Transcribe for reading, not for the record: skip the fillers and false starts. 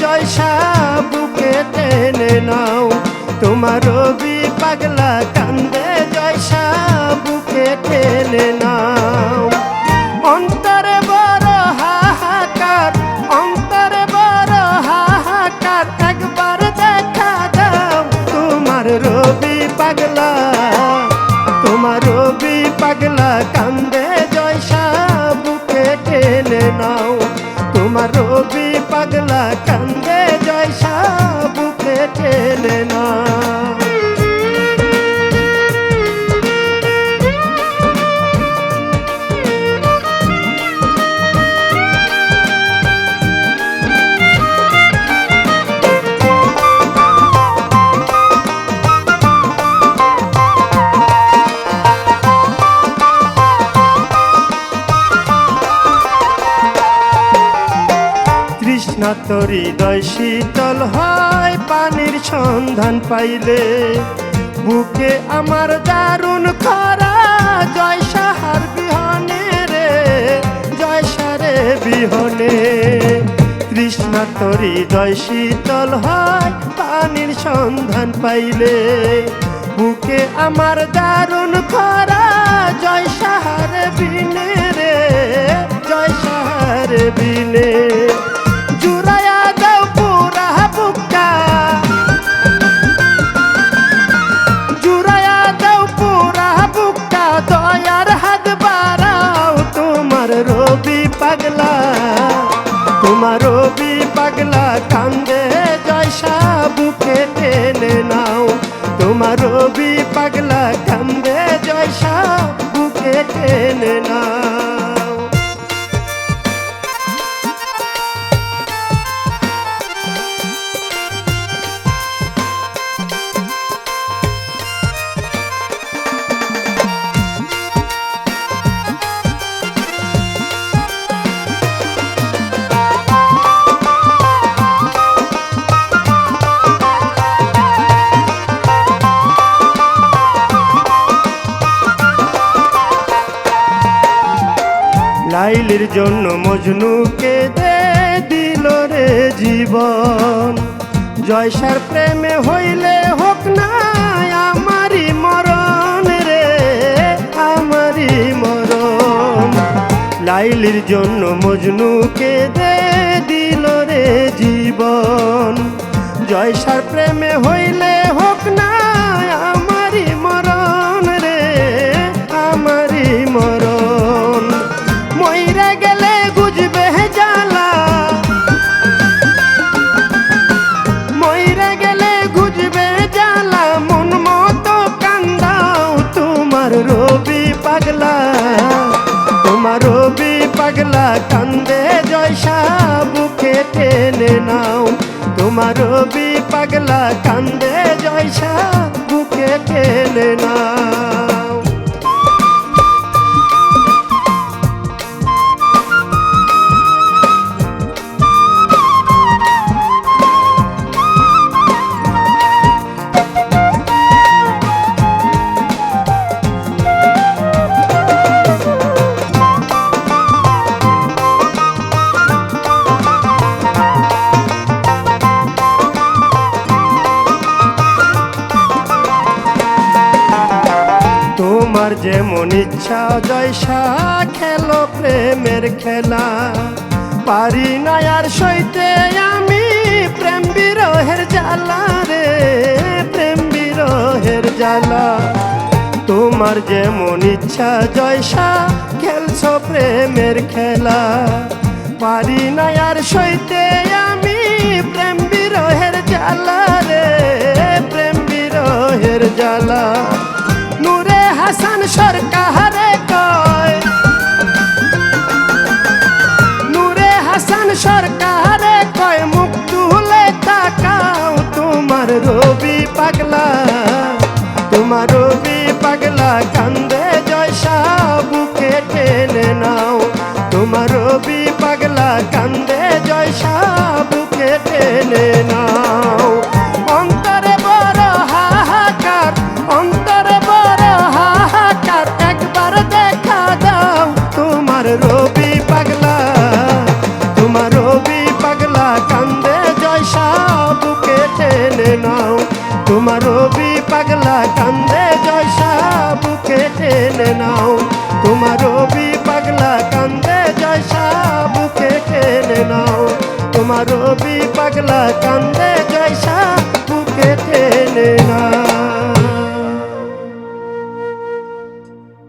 জয়সা বুকে টেনে নাও। তোমার রবি পাগলা কান্দে জয়সা বুকে টেনে নাও। অন্তরে বড় হাহাকার, অন্তরে বড় হাহাকার, একবার দেখা দাও। তোমার রবি পাগলা, তোমার রবি পাগলা কান্দে জয়সা বুকে টেনে নাও। তোমার রবি পাগলা কান্দে জয়সা বুকে টেনে নাও। তৃষ্ণা তোর হৃদয় শীতল হয় পানির সন্ধান পাইলে। বুকে আমার দারুণ খরা জয়সার বিহনে রে, জয়সারে বিহনে। তৃষ্ণা তোর হৃদয় শীতল হয় পানির সন্ধান পাইলে। বুকে আমার দারুণ খরা জয়সার বিনে রে, জয়সার বিনে। জুড়াইয়া দাও পুরা বুকটা, জুড়াইয়া দাও পুরা বুকটা, দয়ার হাত বাড়াও। তোমার রবি পাগলা, তোমার রবি পাগলা কান্দে জয়সা বুকে টেনে নাও। তোমার রবি পাগলা কান্দে জয়সা বুকে টেনে নাও। লাইলির জন্য মজনুকে দে দিল রে জীবন। জয়সার প্রেমে হইলে হোক না আমারই মরণ রে, আমারই মরণ। লাইলির জন্য মজনুকে দে দিল রে জীবন। জয়সার প্রেমে হইলে হোক না আমারই মরণ রে, আমারই মরণ। মইরা গেলে গুজবে জ্বালা, মইরা গেলে গুজবে জ্বালা, মন মতো কান্দাও। তোমার রবি পাগলা, তোমার রবি পাগলা কান্দে জয়সা বুকে টেনে নাও। তোমার রবি পাগলা কান্দে জয়সা বুকে টেনে নাও। তোমার যেমন ইচ্ছা জয়সা খেলো প্রেমের খেলা। পারি না আর সইতে আমি প্রেম বিরহের জ্বালা রে, প্রেম বিরহের জ্বালা। তোমার যেমন ইচ্ছা জয়সা খেলছো প্রেমের খেলা। পারি না আর সইতে আমি প্রেম বিরহের জ্বালা রে, প্রেম বিরহের জ্বালা। নূরে হাসান সরকারে কয়, নূরে হাসান সরকারে কয়, মুখ তুলে তাকাও। তোমার রবি পাগলা, তোমার রবি পাগলা কান্দে জয়সা বুকে টেনে নাও। তোমার রবি পাগলা কান্দে জয়সা বুকে টেনে নাও। অন্তরে বড় হাহাকার, তোমার রবি পাগলা কান্দে জয়সা বুকে টেনে নাও তোমার রবি পাগলা কান্দে জয়সা বুকে টেনে নাও তোমার রবি পাগলা কান্দে